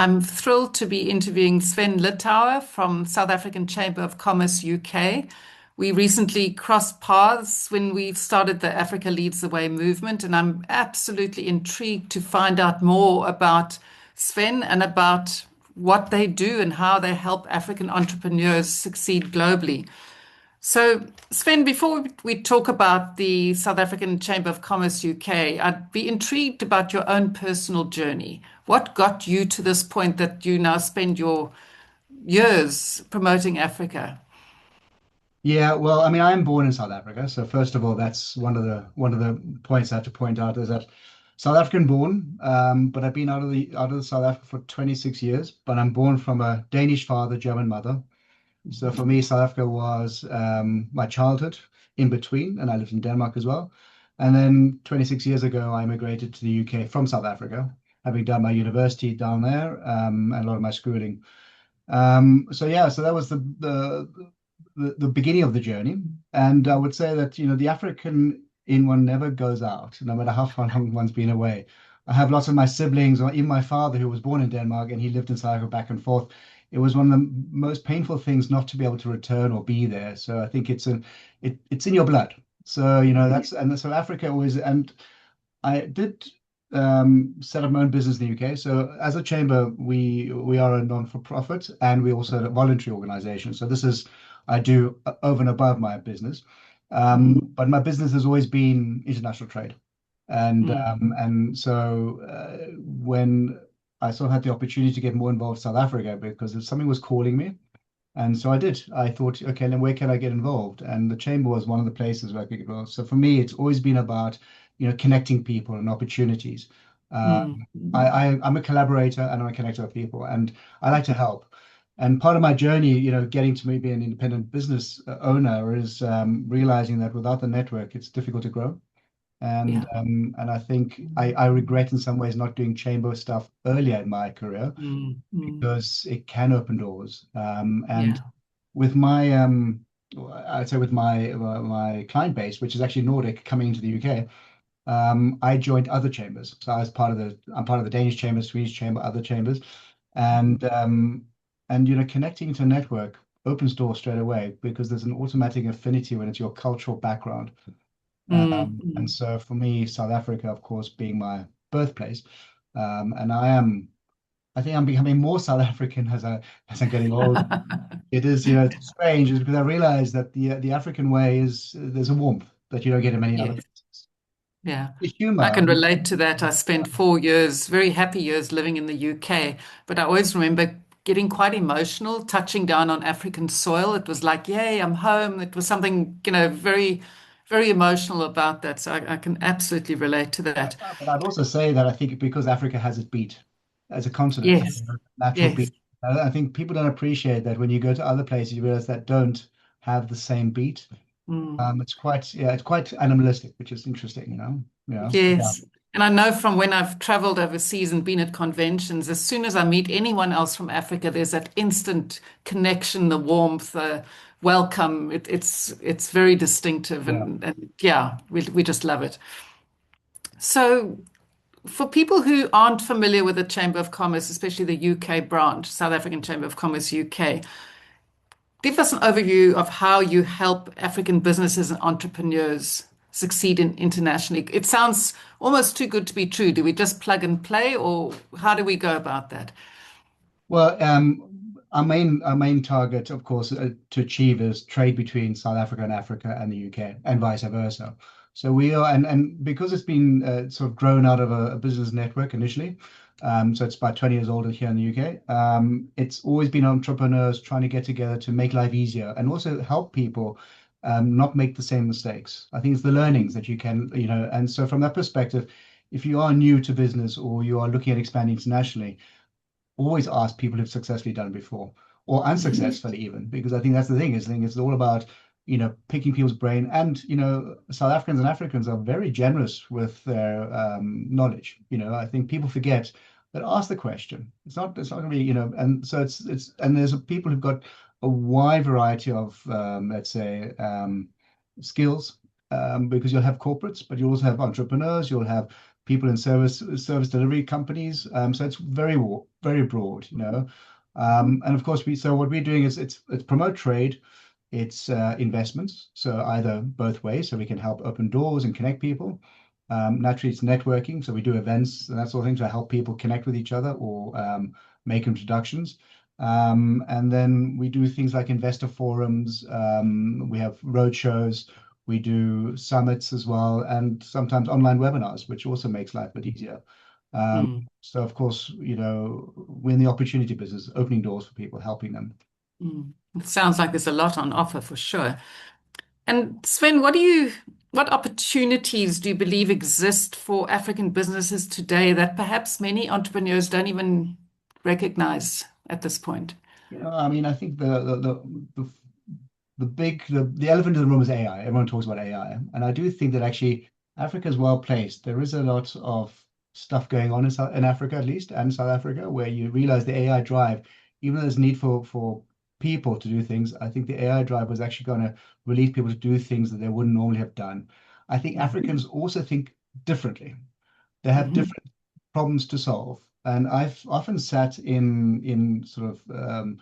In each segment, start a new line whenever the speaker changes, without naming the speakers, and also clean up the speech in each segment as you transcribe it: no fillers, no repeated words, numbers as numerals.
I'm thrilled to be interviewing Sven Littauer from South African Chamber of Commerce UK. We recently crossed paths when we started the Africa Leads the Way movement, and I'm absolutely intrigued to find out more about Sven and about what they do and how they help African entrepreneurs succeed globally. So, Sven, before we talk about the South African Chamber of Commerce UK, I'd be intrigued about your own personal journey. What got you to this point that you now spend your years promoting Africa?
Yeah, well, I mean, I am born in South Africa, so first of all, that's one of the points I have to point out is that South African born, but I've been out of South Africa for 26 years. But I'm born from a Danish father, German mother. So for me, South Africa was my childhood in between, and I lived in Denmark as well. And then 26 years ago, I immigrated to the UK from South Africa, having done my university down there and a lot of my schooling. So yeah, so that was the beginning of the journey. And I would say that, the African in one never goes out, no matter how far long one's been away. I have lots of my siblings, or even my father, who was born in Denmark and he lived in South Africa back and forth. It was one of the most painful things not to be able to return or be there. So I think it's in your blood. So, that's, and so Africa always, and I did set up my own business in the UK. So as a chamber, we are a non-for-profit and we also a voluntary organization. So this is I do over and above my business. But my business has always been international trade. And so when I sort of had the opportunity to get more involved in South Africa because if something was calling me, and so I did. I thought, okay, then where can I get involved? And the chamber was one of the places where I could get involved. So for me, it's always been about, connecting people and opportunities. Um,
Mm,
I'm a collaborator and I'm a connector of people, and I like to help. And part of my journey, getting to maybe an independent business owner is realizing that without the network, it's difficult to grow. And
yeah.
I think I regret in some ways not doing chamber stuff earlier in my career
Mm, mm,
because it can open doors. And
yeah.
with my I'd say with my client base, which is actually Nordic coming into the UK, I joined other chambers. So I'm part of the Danish chamber, Swedish chamber, other chambers, and connecting to a network opens doors straight away because there's an automatic affinity when it's your cultural background.
Mm,
And
mm.
so for me, South Africa, of course, being my birthplace, and I think I'm becoming more South African as I'm getting older. It is, it's strange, is because I realize that the African way is there's a warmth that you don't get in many other
Yes.
places.
Yeah,
The
I
humor,
can relate to that. I spent 4 years, very happy years living in the UK, but I always remember getting quite emotional, touching down on African soil. It was like, yay, I'm home. It was something, very, very emotional about that. So I can absolutely relate to that.
but I'd also say that I think because Africa has its beat as a continent,
Yes,
natural
yes.
beat. I think people don't appreciate that when you go to other places, you realize that don't have the same beat.
Mm.
It's quite animalistic, which is interesting, Yeah.
Yes. And I know from when I've traveled overseas and been at conventions, as soon as I meet anyone else from Africa, there's that instant connection, the warmth, the welcome. It's very distinctive,
Yeah.
and yeah, we just love it. So for people who aren't familiar with the Chamber of Commerce, especially the UK branch, South African Chamber of Commerce UK, give us an overview of how you help African businesses and entrepreneurs succeed internationally. It sounds almost too good to be true. Do we just plug and play, or how do we go about that?
Well, our main target, of course, to achieve is trade between South Africa and Africa and the UK, and vice versa. So we are, and because it's been sort of grown out of a business network initially, so it's about 20 years old here in the UK. It's always been entrepreneurs trying to get together to make life easier and also help people not make the same mistakes. I think it's the learnings that you can, and so from that perspective, if you are new to business or you are looking at expanding internationally, always ask people who've successfully done it before or unsuccessfully even, because I think that's the thing is I think it's all about, picking people's brain. And, South Africans and Africans are very generous with their knowledge. I think people forget that ask the question. It's not gonna be, and so and there's people who've got a wide variety of, let's say, skills, because you'll have corporates, but you also have entrepreneurs, you'll have people in service delivery companies. So it's very very broad, you know. And of course, so what we're doing is it's promote trade, it's investments, so either both ways, so we can help open doors and connect people. Naturally, it's networking, so we do events and that sort of thing to help people connect with each other or make introductions. And then we do things like investor forums. We have road shows. We do summits as well, and sometimes online webinars, which also makes life a bit easier.
Mm,
So of course, we're in the opportunity business, opening doors for people, helping them.
mm. It sounds like there's a lot on offer for sure. And Sven, what opportunities do you believe exist for African businesses today that perhaps many entrepreneurs don't even recognize at this point?
I mean, I think the the elephant in the room is AI. Everyone talks about AI, and I do think that actually Africa is well placed. There is a lot of stuff going on in Africa, at least, and South Africa, where you realize the AI drive, even though there's need for people to do things, I think the AI drive was actually going to release people to do things that they wouldn't normally have done. I think Africans also think differently. They have
Mhm.
different problems to solve, and I've often sat in sort of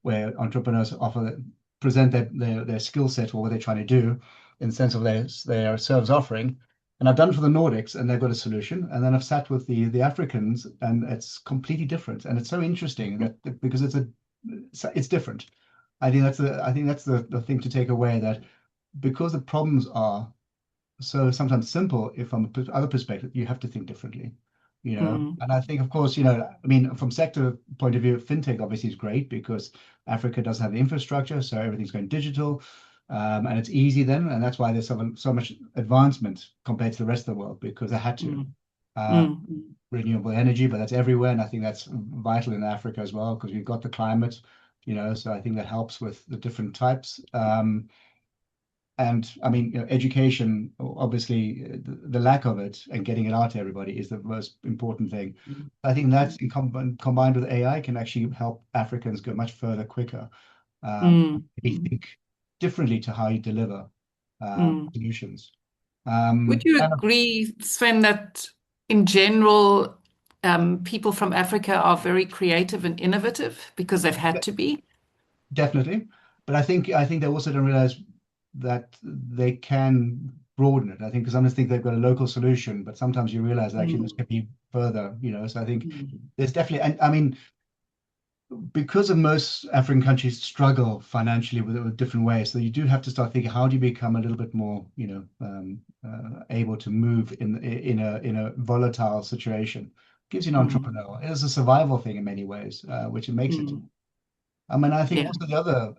where entrepreneurs offer present their skill set or what they're trying to do in the sense of their service offering. And I've done it for the Nordics, and they've got a solution. And then I've sat with the Africans, and it's completely different. And it's so interesting that because it's different. I think that's the thing to take away, that because the problems are so sometimes simple, if from other perspective, you have to think differently, you know.
Mm,
And I think, of course, I mean, from sector point of view, fintech obviously is great because Africa doesn't have the infrastructure, so everything's going digital, and it's easy then, and that's why there's so much advancement compared to the rest of the world because they had to.
mm,
Uh,
mm, mm,
Renewable energy, but that's everywhere, and I think that's vital in Africa as well because we've got the climate, so I think that helps with the different types. And I mean, education, obviously, the lack of it and getting it out to everybody is the most important thing.
mm,
I think that's combined with AI can actually help Africans go much further quicker.
mm,
Maybe
mm,
think differently to how you deliver
mm.
solutions.
Would you
And
agree, Sven, that in general, people from Africa are very creative and innovative because they've had to be?
definitely, but I think they also don't realize that they can broaden it. I think because some think they've got a local solution, but sometimes you realize that actually this
Mm,
could be further. So I think
mm,
there's definitely, and I mean, because of most African countries struggle financially with different ways, so you do have to start thinking, how do you become a little bit more, able to move in a volatile situation? Gives you an
mm,
entrepreneur. It is a survival thing in many ways, which it makes it.
mm.
I mean, I think
Yeah,
also the other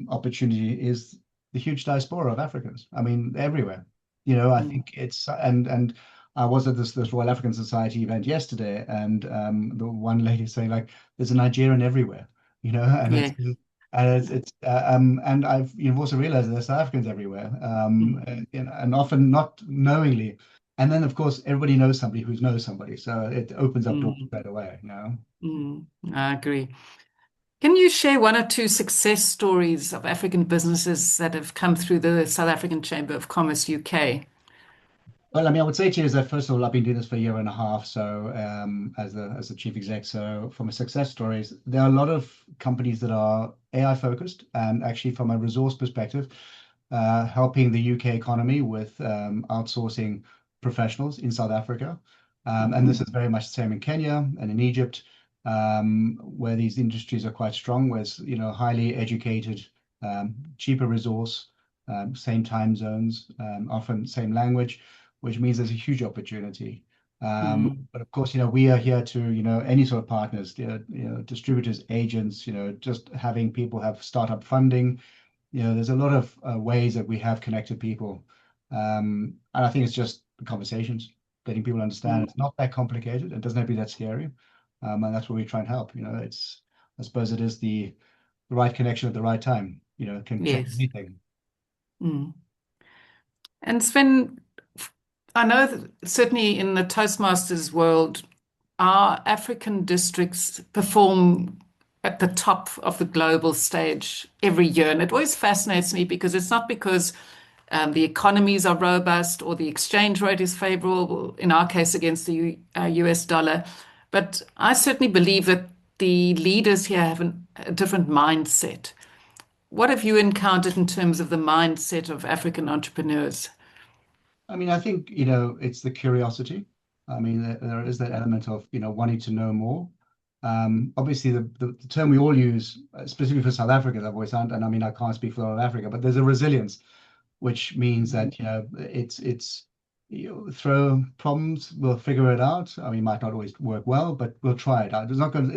opportunity is the huge diaspora of Africans. I mean, everywhere. I
mm,
think and I was at this Royal African Society event yesterday, and the one lady saying like, "There's a Nigerian everywhere," and
yeah.
and I've also realized that there's South Africans everywhere,
Mm,
and often not knowingly. And then of course everybody knows somebody who knows somebody, so it opens up doors
mm,
right away.
mm. I agree. Can you share one or two success stories of African businesses that have come through the South African Chamber of Commerce UK?
Well, I mean, I would say to you is that first of all, I've been doing this for a year and a half. So, as the chief exec, so from a success stories, there are a lot of companies that are AI focused, and actually from a resource perspective, helping the UK economy with outsourcing professionals in South Africa. And
Mhm,
this is very much the same in Kenya and in Egypt, where these industries are quite strong, where it's, highly educated, cheaper resource, same time zones, often same language, which means there's a huge opportunity.
mm,
But of course, we are here to, any sort of partners, distributors, agents, just having people have startup funding. There's a lot of ways that we have connected people. And I think it's just the conversations, getting people to understand it's
mm.
not that complicated. It doesn't have to be that scary. And that's where we try and help. I suppose it is the right connection at the right time, can change
Yes.
anything.
Mm. And Sven, I know that certainly in the Toastmasters world, our African districts perform at the top of the global stage every year. And it always fascinates me because it's not because the economies are robust or the exchange rate is favorable, in our case against the US dollar. But I certainly believe that the leaders here have a different mindset. What have you encountered in terms of the mindset of African entrepreneurs?
I mean, I think, it's the curiosity. I mean, there is that element of, wanting to know more. Obviously, the term we all use, specifically for South Africa, I've always found, and I mean, I can't speak for South Africa, but there's a resilience, which means that, it's throw problems, we'll figure it out. I mean, it might not always work well, but we'll try it out. It's not going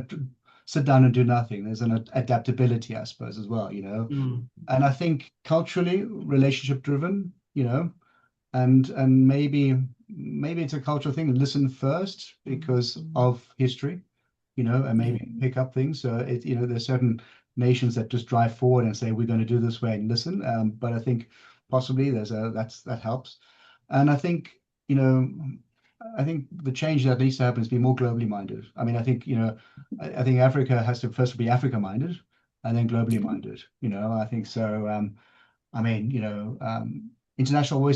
to sit down and do nothing. There's an adaptability, I suppose, as well,
Mm,
And I think culturally, relationship driven, and maybe it's a cultural thing. Listen first because of history, and
yeah.
maybe pick up things. So there's certain nations that just drive forward and say we're going to do this way and listen. But I think possibly that helps. And you know I think the change that needs to happen is be more globally minded. I mean, I think Africa has to first be Africa minded and then globally minded. I think so. I mean, international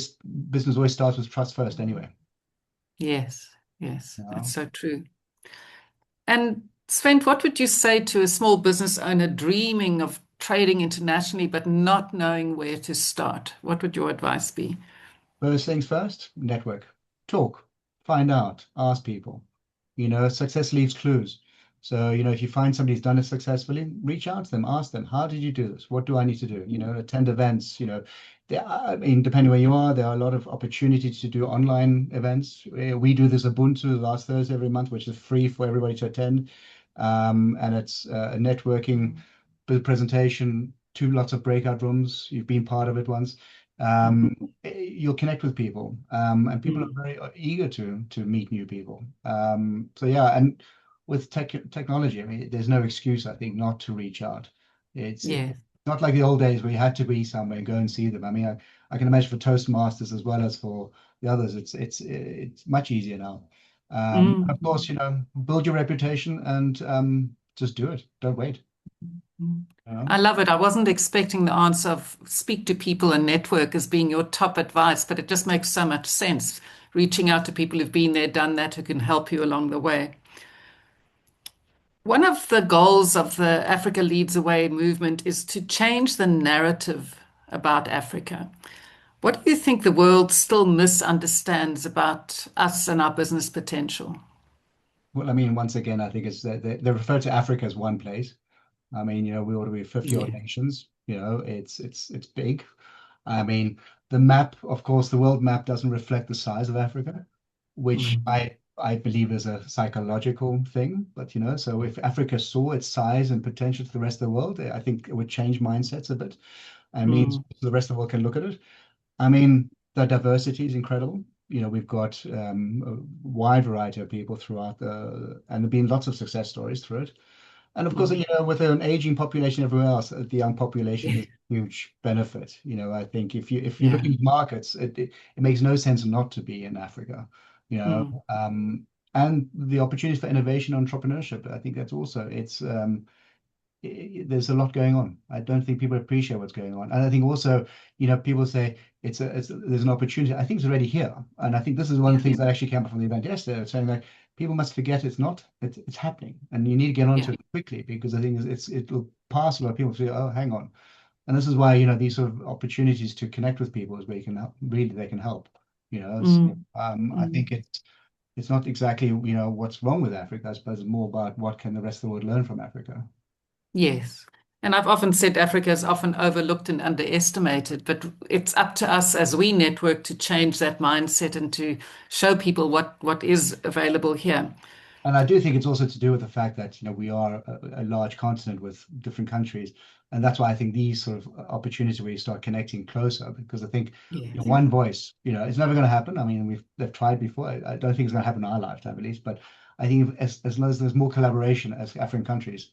business always starts with trust first anyway.
Yes, yes,
You
that's
know?
so true. And Sven, what would you say to a small business owner dreaming of trading internationally but not knowing where to start? What would your advice be?
First things first, network. Talk, find out, ask people. Success leaves clues. So, if you find somebody who's done it successfully, reach out to them, ask them, how did you do this? What do I need to do? Attend events, I mean, depending where you are, there are a lot of opportunities to do online events. We do this Ubuntu last Thursday every month, which is free for everybody to attend. And it's a networking presentation, lots of breakout rooms. You've been part of it once. Um, you'll connect with people, and people are
Mm,
very eager to meet new people. So yeah, and with technology, I mean, there's no excuse, I think, not to reach out. It's
yeah.
not like the old days where you had to be somewhere and go and see them. I mean, I can imagine for Toastmasters as well as for the others, it's much easier now. And of
Mm,
course, build your reputation and just do it. Don't wait.
mm.
You know?
I love it. I wasn't expecting the answer of speak to people and network as being your top advice, but it just makes so much sense. Reaching out to people who've been there, done that, who can help you along the way. One of the goals of the Africa Leads the Way movement is to change the narrative about Africa. What do you think the world still misunderstands about us and our business potential?
Well, I mean, once again, I think it's that they refer to Africa as one place. I mean, we ought to be 50 odd
Yeah.
nations. It's big. I mean, the map, of course, the world map doesn't reflect the size of Africa, which
Mm,
I believe is a psychological thing. But so if Africa saw its size and potential to the rest of the world, I think it would change mindsets a bit. I mean, so
mm,
the rest of the world can look at it. I mean, the diversity is incredible. We've got a wide variety of people throughout and there've been lots of success stories through it. And of course,
mm.
with an aging population everywhere else, the young population
Yeah.
is a huge benefit. I think if you're
Yeah.
looking at markets, it makes no sense not to be in Africa. You know,
Mm,
um, and the opportunities for innovation and entrepreneurship. I think that's also there's a lot going on. I don't think people appreciate what's going on. And I think also, people say there's an opportunity. I think it's already here. And I think this is one of
yeah.
the things that actually came up from the event yesterday, saying that people must forget it's happening. And you need to get
Yeah.
onto it quickly because I think it'll pass a lot of people to say, oh, hang on. And this is why, these sort of opportunities to connect with people is where you can help, really they can help. So,
Mm,
I
mm.
think it's not exactly, what's wrong with Africa. I suppose it's more about what can the rest of the world learn from Africa.
Yes. And I've often said Africa is often overlooked and underestimated, but it's up to us as we network to change that mindset and to show people what is available here.
And I do think it's also to do with the fact that we are a large continent with different countries, and that's why I think these sort of opportunities where you start connecting closer, because I think
Yes.
one voice, it's never going to happen. I mean, they've tried before. I don't think it's going to happen in our lifetime at least, but I think as long as there's more collaboration as African countries,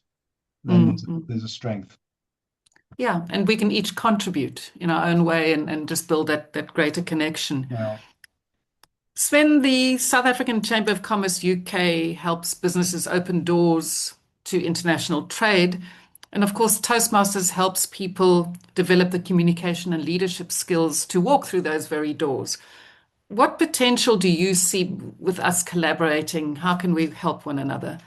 then
Mm,
there's a strength.
yeah, and we can each contribute in our own way and just build that greater connection.
Well,
Sven, the South African Chamber of Commerce UK helps businesses open doors to international trade. And of course, Toastmasters helps people develop the communication and leadership skills to walk through those very doors. What potential do you see with us collaborating? How can we help one another?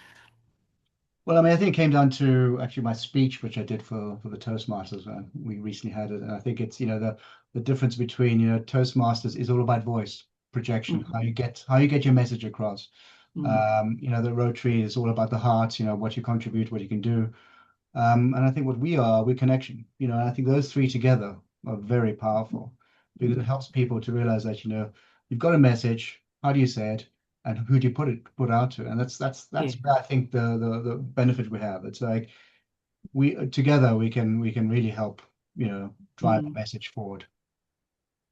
Well, I mean, I think it came down to actually my speech, which I did for the Toastmasters. We recently had it, and I think it's the difference between Toastmasters is all about voice projection,
Mhm.
how you get your message across.
Mm.
The Rotary is all about the heart, what you contribute, what you can do. And I think what we're connection. And I think those three together are very powerful because it
Mm.
helps people to realize that, you've got a message, how do you say it, and who do you put out to? And that's
Yeah.
where I think the benefit we have. It's like we together we can really help, drive a
Mm.
message forward.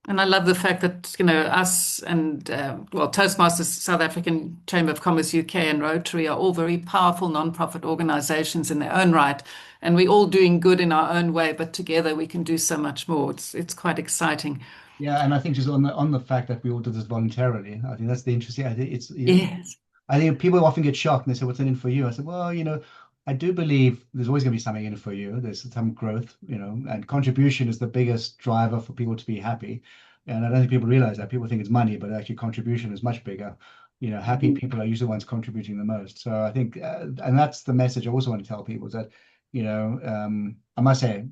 And I love the fact that, us and, well, Toastmasters, South African Chamber of Commerce UK, and Rotary are all very powerful non-profit organizations in their own right. And we're all doing good in our own way, but together we can do so much more. It's quite exciting.
Yeah, and I think just on the fact that we all do this voluntarily, I think that's the interesting. I think it's
Yes.
I think people often get shocked and they say, "What's in it for you?" I said, "Well, I do believe there's always going to be something in it for you. There's some growth, and contribution is the biggest driver for people to be happy. And I don't think people realize that. People think it's money, but actually contribution is much bigger. Happy people are usually the ones contributing the most. So I think, and that's the message I also want to tell people is that, I must say,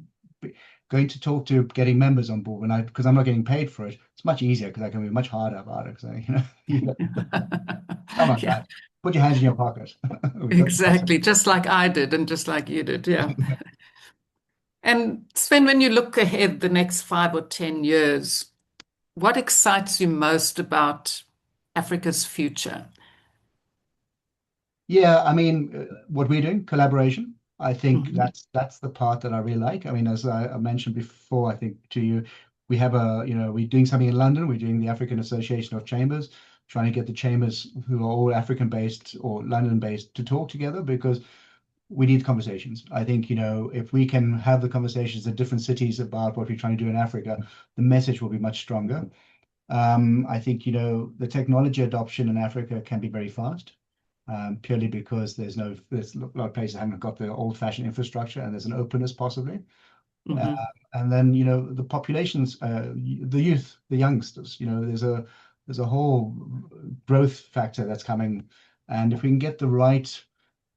going to talk to getting members on board because I'm not getting paid for it, it's much easier because I can be much harder about it. So, come on,
Yeah,
guys, put your hands in your pocket. We've got the muscle.
exactly. Just like I did and just like you did. Yeah. And Sven, when you look ahead the next 5 or 10 years, what excites you most about Africa's future?
Yeah, I mean, what we're doing, collaboration. I think
Mhm.
that's the part that I really like. I mean, as I mentioned before, I think to you, we have we're doing something in London. We're doing the African Association of Chambers, trying to get the chambers who are all African based or London based to talk together because we need conversations. I think, if we can have the conversations in different cities about what we're trying to do in Africa, the message will be much stronger. I think, the technology adoption in Africa can be very fast, purely because there's a lot of places that haven't got the old-fashioned infrastructure and there's an openness possibly. Uh,
Mhm.
and then, the populations, the youth, the youngsters, there's a whole growth factor that's coming. And if we can get the right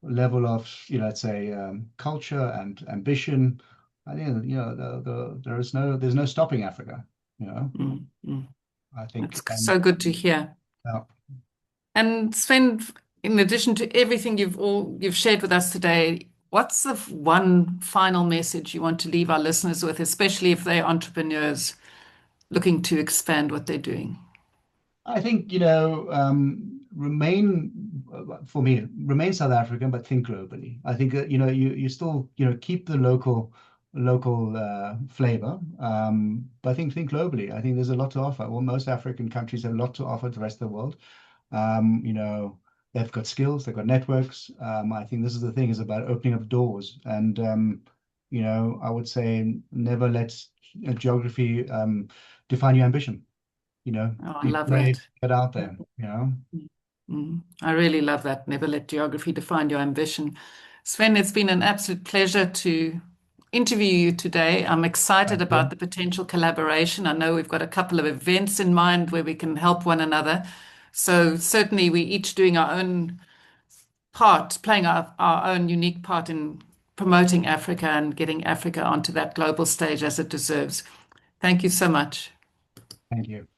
level of, let's say, culture and ambition, I think, there's no stopping Africa, you know,
Mm, mm.
I think,
That's
and
so good to hear.
uh,
And Sven, in addition to everything you've shared with us today, what's the one final message you want to leave our listeners with, especially if they're entrepreneurs looking to expand what they're doing?
I think, for me, remain South African, but think globally. I think, you still, keep the local flavor, but think globally. I think there's a lot to offer. Well, most African countries have a lot to offer to the rest of the world. Um, you know, they've got skills, they've got networks. I think this is the thing is about opening up doors. And, I would say never let geography define your ambition.
Oh, I
Be
love
brave,
that.
get out there.
Mm. I really love that. Never let geography define your ambition. Sven, it's been an absolute pleasure to interview you today. I'm excited
Thank
about
you.
the potential collaboration. I know we've got a couple of events in mind where we can help one another. So certainly we each doing our own part, playing our own unique part in promoting Africa and getting Africa onto that global stage as it deserves. Thank you so much.
Thank you.